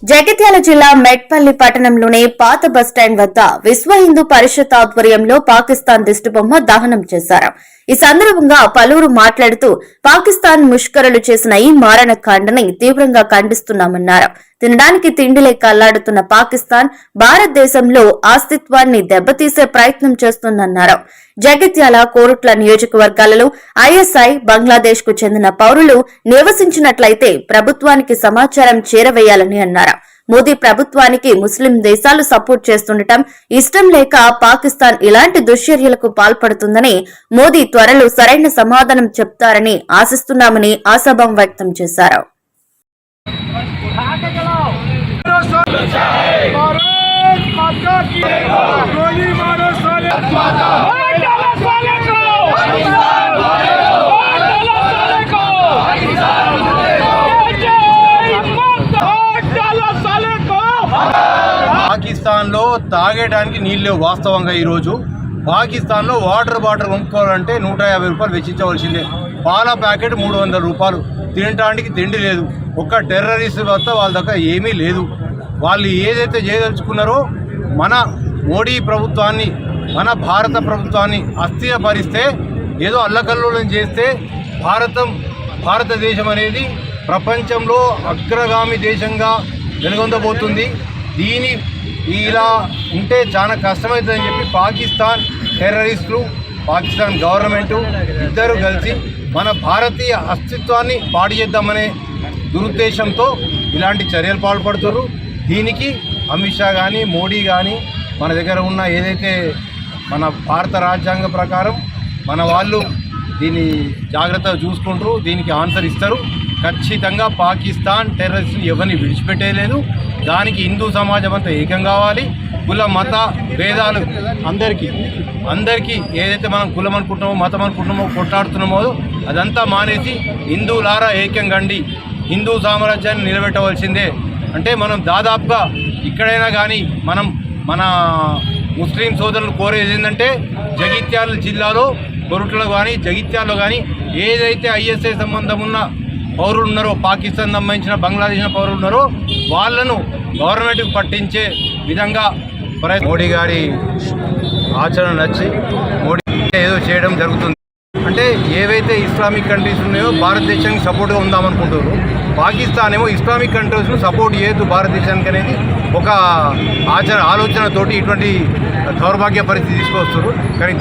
జగిత్యాల జిల్లా మెట్పల్లి పట్టణంలోని పాత బస్టాండ్ వద్ద విశ్వ హిందూ పరిషత్ ఆధ్వర్యంలో పాకిస్తాన్ దిష్టిబొమ్మ దహనం చేశారు. ఈ సందర్భంగా పలువురు మాట్లాడుతూ పాకిస్తాన్ ముష్కరులు చేసిన ఈ మారణకాండని తీవ్రంగా ఖండిస్తున్నామన్నారు. తినడానికి తిండి లేక అల్లాడుతున్న పాకిస్తాన్ భారతదేశంలో అస్తిత్వాన్ని దెబ్బతీసే ప్రయత్నం చేస్తుందన్నారు. జగిత్యాల కోరుట్ల నియోజకవర్గాలలో ఐఎస్ఐ బంగ్లాదేశ్ కు చెందిన పౌరులు నివసించినట్లయితే ప్రభుత్వానికి సమాచారం చేరవేయాలని అన్నారు. మోదీ ప్రభుత్వానికి ముస్లిం దేశాలు సపోర్ట్ చేస్తుండటం ఇష్టం లేక పాకిస్తాన్ ఇలాంటి దుశ్చర్యలకు పాల్పడుతుందని, మోదీ త్వరలో సరైన సమాధానం చెప్తారని ఆశిస్తున్నామని ఆశాభావం వ్యక్తం చేశారు. పాకిస్తాన్లో తాగేయడానికి నీళ్ళు లేవు. వాస్తవంగా ఈరోజు పాకిస్తాన్లో వాటర్ బాటిల్ కొనుక్కోవాలంటే 150 రూపాయలు వెచ్చించవలసిందే. పాల ప్యాకెట్ 300 రూపాయలు. తినడానికి తిండి లేదు. ఒక్క టెర్రరిస్ట్ వస్తే వాళ్ళ దగ్గర ఏమీ లేదు. వాళ్ళు ఏదైతే చేయదలుచుకున్నారో మన మోడీ ప్రభుత్వాన్ని, మన భారత ప్రభుత్వాన్ని అస్థిరపరిస్తే, ఏదో అల్లకల్లోలం చేస్తే భారతదేశం అనేది ప్రపంచంలో అగ్రగామి దేశంగా వెలుగొందబోతుంది. దీని ఇలా ఉంటే చాలా కష్టమవుతుందని చెప్పి పాకిస్తాన్ టెర్రరిస్టులు, పాకిస్తాన్ గవర్నమెంటు ఇద్దరు కలిసి మన భారతీయ అస్తిత్వాన్ని పాడు చేద్దామనే దురుద్దేశంతో ఇలాంటి చర్యలు పాల్పడుతున్నారు. దీనికి అమిత్ షా కానీ, మోడీ కానీ మన దగ్గర ఉన్న ఏదైతే మన భారత రాజ్యాంగ ప్రకారం మన వాళ్ళు దీన్ని జాగ్రత్తగా చూసుకుంటారు. దీనికి ఆన్సర్ ఇస్తారు. ఖచ్చితంగా పాకిస్తాన్ టెర్రరిస్టులు ఎవరిని విడిచిపెట్టేయలేదు. దానికి హిందూ సమాజం అంతా ఏకం కావాలి. కుల మత భేదాలు అందరికీ ఏదైతే మనం కులం అనుకుంటున్నామో, మతం అనుకుంటున్నామో, కొట్లాడుతున్నామో అదంతా మానేసి హిందువులారా ఏకం కండి, హిందూ సామ్రాజ్యాన్ని నిలబెట్టవలసిందే. అంటే మనం దాదాపుగా ఇక్కడైనా కానీ మన ముస్లిం సోదరులు కోరేది ఏంటంటే జగిత్యాల జిల్లాలో కొరుట్లలో కానీ, జగిత్యాలలో కానీ ఏదైతే ఐఎస్ఐ సంబంధం ఉన్న పౌరులు ఉన్నారో, పాకిస్తాన్ సంబంధించిన బంగ్లాదేశ్ పౌరులు ఉన్నారో వాళ్ళను గవర్నమెంట్కి పట్టించే విధంగా మోడీ గారి ఆచరణ నచ్చి మోడీ ఏదో చేయడం జరుగుతుంది. అంటే ఏవైతే ఇస్లామిక్ కంట్రీస్ ఉన్నాయో భారతదేశానికి సపోర్ట్గా ఉందామనుకుంటున్నారు. పాకిస్తాన్ ఏమో ఇస్లామిక్ కంట్రీస్ను సపోర్ట్ చేయొద్దు భారతదేశానికి అనేది ఒక ఆలోచనతోటి ఇటువంటి దౌర్భాగ్య పరిస్థితి తీసుకొస్తారు. కానీ